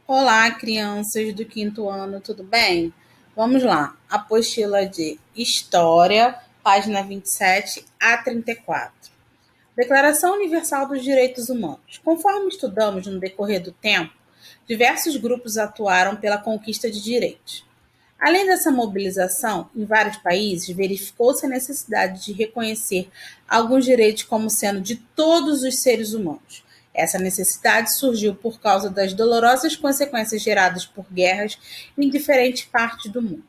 Olá, crianças do quinto ano, tudo bem? Vamos lá. Apostila de História, página 27 a 34. Declaração Universal dos Direitos Humanos. Conforme estudamos no decorrer do tempo, diversos grupos atuaram pela conquista de direitos. Além dessa mobilização, em vários países, verificou-se a necessidade de reconhecer alguns direitos como sendo de todos os seres humanos. Essa necessidade surgiu por causa das dolorosas consequências geradas por guerras em diferentes partes do mundo.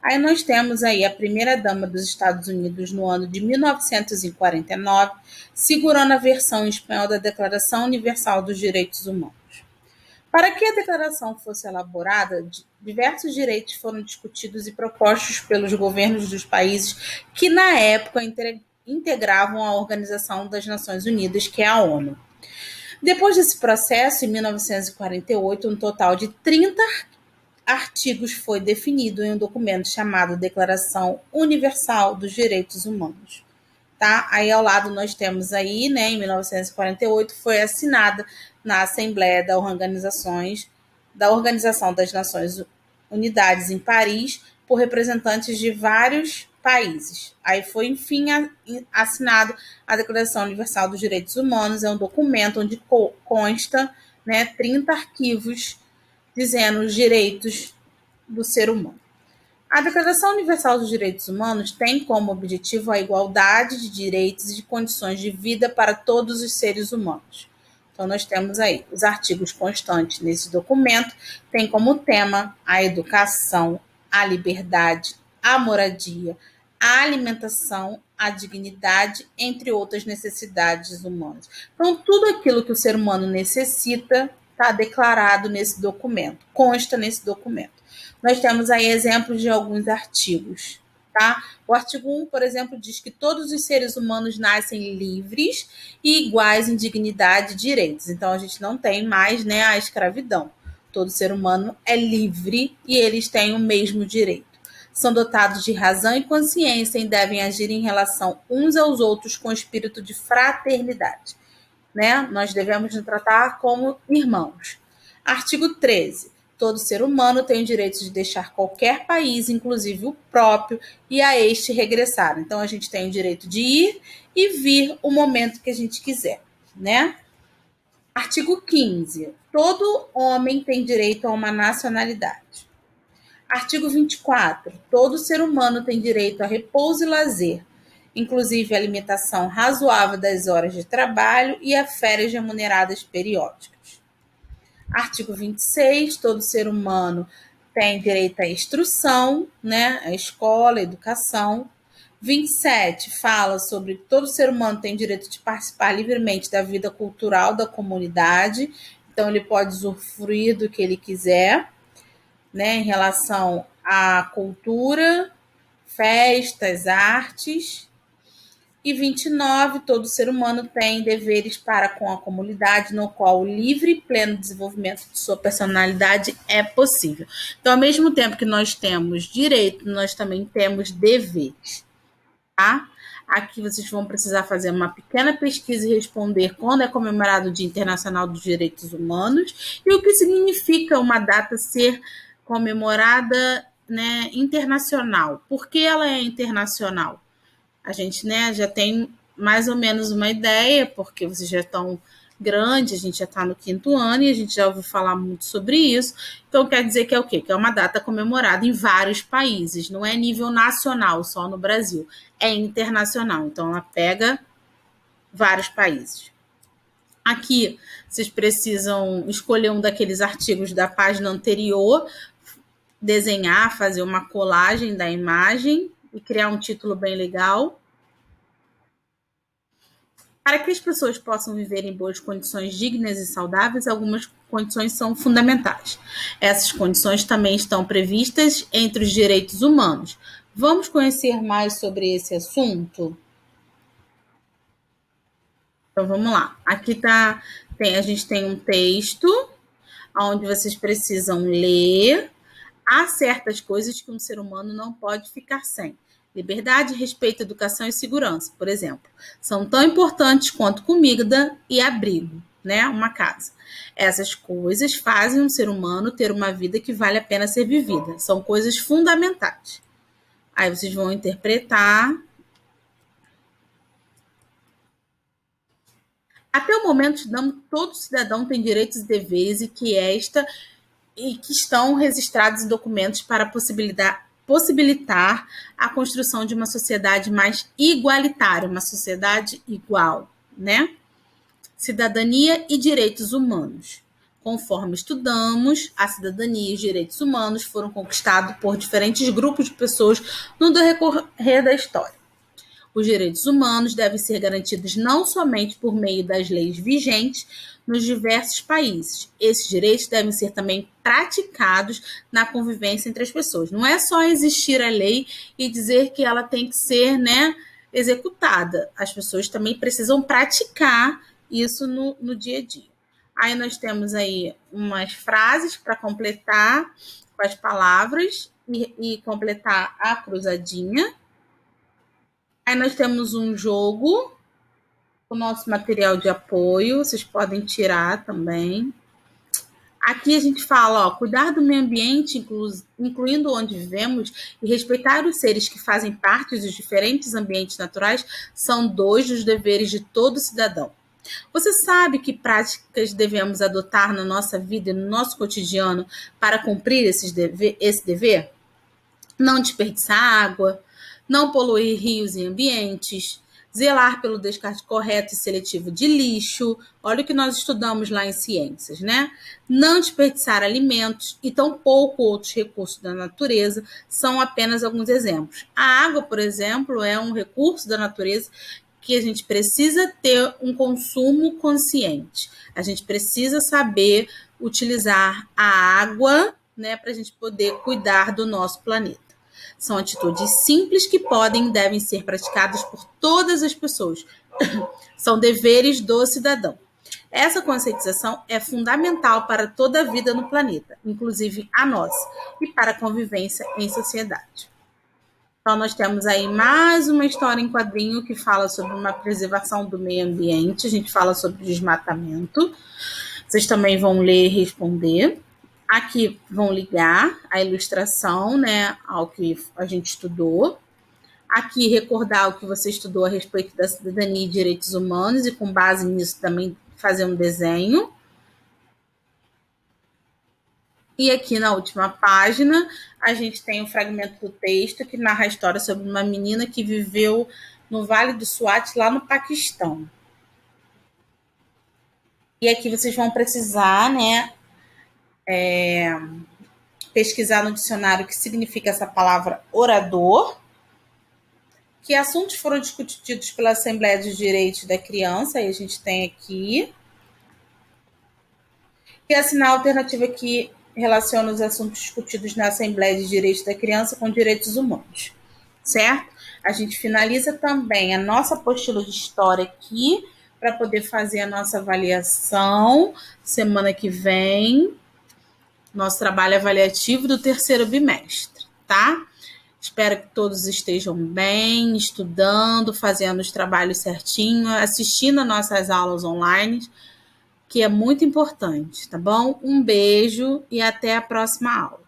Aí nós temos aí a primeira-dama dos Estados Unidos no ano de 1949, segurando a versão em espanhol da Declaração Universal dos Direitos Humanos. Para que a declaração fosse elaborada, diversos direitos foram discutidos e propostos pelos governos dos países que, na época, integravam a Organização das Nações Unidas, que é a ONU. Depois desse processo, em 1948, um total de 30 artigos foi definido em um documento chamado Declaração Universal dos Direitos Humanos. Tá? Aí ao lado nós temos aí, né, em 1948, foi assinada na Assembleia da Organização das Nações Unidas em Paris por representantes de vários países. Aí foi, enfim, assinado a Declaração Universal dos Direitos Humanos, é um documento onde consta, né, 30 arquivos dizendo os direitos do ser humano. A Declaração Universal dos Direitos Humanos tem como objetivo a igualdade de direitos e de condições de vida para todos os seres humanos. Então, nós temos aí os artigos constantes nesse documento, tem como tema a educação, a liberdade, a moradia, a alimentação, a dignidade, entre outras necessidades humanas. Então, tudo aquilo que o ser humano necessita está declarado nesse documento, consta nesse documento. Nós temos aí exemplos de alguns artigos. Tá? O artigo 1, por exemplo, diz que todos os seres humanos nascem livres e iguais em dignidade e direitos. Então, a gente não tem mais, né, a escravidão. Todo ser humano é livre e eles têm o mesmo direito. São dotados de razão e consciência e devem agir em relação uns aos outros com espírito de fraternidade. Né? Nós devemos nos tratar como irmãos. Artigo 13. Todo ser humano tem o direito de deixar qualquer país, inclusive o próprio, e a este regressar. Então, a gente tem o direito de ir e vir o momento que a gente quiser, né? Artigo 15. Todo homem tem direito a uma nacionalidade. Artigo 24. Todo ser humano tem direito a repouso e lazer, inclusive a limitação razoável das horas de trabalho e a férias remuneradas periódicas. Artigo 26, todo ser humano tem direito à instrução, né, à escola, à educação. 27 fala sobre todo ser humano tem direito de participar livremente da vida cultural da comunidade, então ele pode usufruir do que ele quiser, né, em relação à cultura, festas, artes. E 29, todo ser humano tem deveres para com a comunidade, no qual o livre e pleno desenvolvimento de sua personalidade é possível. Então, ao mesmo tempo que nós temos direito, nós também temos deveres, tá? Aqui vocês vão precisar fazer uma pequena pesquisa e responder quando é comemorado o Dia Internacional dos Direitos Humanos e o que significa uma data ser comemorada, né, internacional. Por que ela é internacional? A gente, né, já tem mais ou menos uma ideia, porque vocês já estão grandes, a gente já está no quinto ano e a gente já ouviu falar muito sobre isso. Então, quer dizer que é o quê? Que é uma data comemorada em vários países, não é nível nacional, só no Brasil, é internacional. Então, ela pega vários países. Aqui, vocês precisam escolher um daqueles artigos da página anterior, desenhar, fazer uma colagem da imagem e criar um título bem legal. Para que as pessoas possam viver em boas condições dignas e saudáveis, algumas condições são fundamentais. Essas condições também estão previstas entre os direitos humanos. Vamos conhecer mais sobre esse assunto? Então vamos lá. Aqui a gente tem um texto onde vocês precisam ler. Há certas coisas que um ser humano não pode ficar sem. Liberdade, respeito, educação e segurança, por exemplo, são tão importantes quanto comida e abrigo. né? Uma casa. Essas coisas fazem um ser humano ter uma vida que vale a pena ser vivida. São coisas fundamentais. Aí vocês vão interpretar. Até o momento, estudamos, todo cidadão tem direitos e deveres e que estão registrados em documentos para possibilitar a construção de uma sociedade mais igualitária, uma sociedade igual, né? Cidadania e direitos humanos. Conforme estudamos, a cidadania e os direitos humanos foram conquistados por diferentes grupos de pessoas no decorrer da história. Os direitos humanos devem ser garantidos não somente por meio das leis vigentes nos diversos países. Esses direitos devem ser também praticados na convivência entre as pessoas. Não é só existir a lei e dizer que ela tem que ser, né, executada. As pessoas também precisam praticar isso no dia a dia. Aí nós temos aí umas frases para completar com as palavras e completar a cruzadinha. Aí nós temos um jogo, o nosso material de apoio, vocês podem tirar também. Aqui a gente fala, cuidar do meio ambiente, incluindo onde vivemos, e respeitar os seres que fazem parte dos diferentes ambientes naturais, são 2 dos deveres de todo cidadão. Você sabe que práticas devemos adotar na nossa vida e no nosso cotidiano para cumprir esse dever? Não desperdiçar água, não poluir rios e ambientes, zelar pelo descarte correto e seletivo de lixo. Olha o que nós estudamos lá em ciências, né? Não desperdiçar alimentos e tampouco outros recursos da natureza são apenas alguns exemplos. A água, por exemplo, é um recurso da natureza que a gente precisa ter um consumo consciente. A gente precisa saber utilizar a água, né, para a gente poder cuidar do nosso planeta. São atitudes simples que podem e devem ser praticadas por todas as pessoas. São deveres do cidadão. Essa conscientização é fundamental para toda a vida no planeta, inclusive a nossa, e para a convivência em sociedade. Então, nós temos aí mais uma história em quadrinho que fala sobre uma preservação do meio ambiente. A gente fala sobre desmatamento. Vocês também vão ler e responder. Aqui vão ligar a ilustração, né, ao que a gente estudou. Aqui recordar o que você estudou a respeito da cidadania e direitos humanos e com base nisso também fazer um desenho. E aqui na última página a gente tem um fragmento do texto que narra a história sobre uma menina que viveu no Vale do Swat, lá no Paquistão. E aqui vocês vão precisar, né, pesquisar no dicionário o que significa essa palavra orador, que assuntos foram discutidos pela Assembleia dos Direitos da Criança, e a gente tem aqui, e assinar a alternativa que relaciona os assuntos discutidos na Assembleia de Direitos da Criança com direitos humanos, certo? A gente finaliza também a nossa apostila de história aqui, para poder fazer a nossa avaliação semana que vem, nosso trabalho avaliativo do 3º bimestre, tá? Espero que todos estejam bem, estudando, fazendo os trabalhos certinho, assistindo as nossas aulas online, que é muito importante, tá bom? Um beijo e até a próxima aula.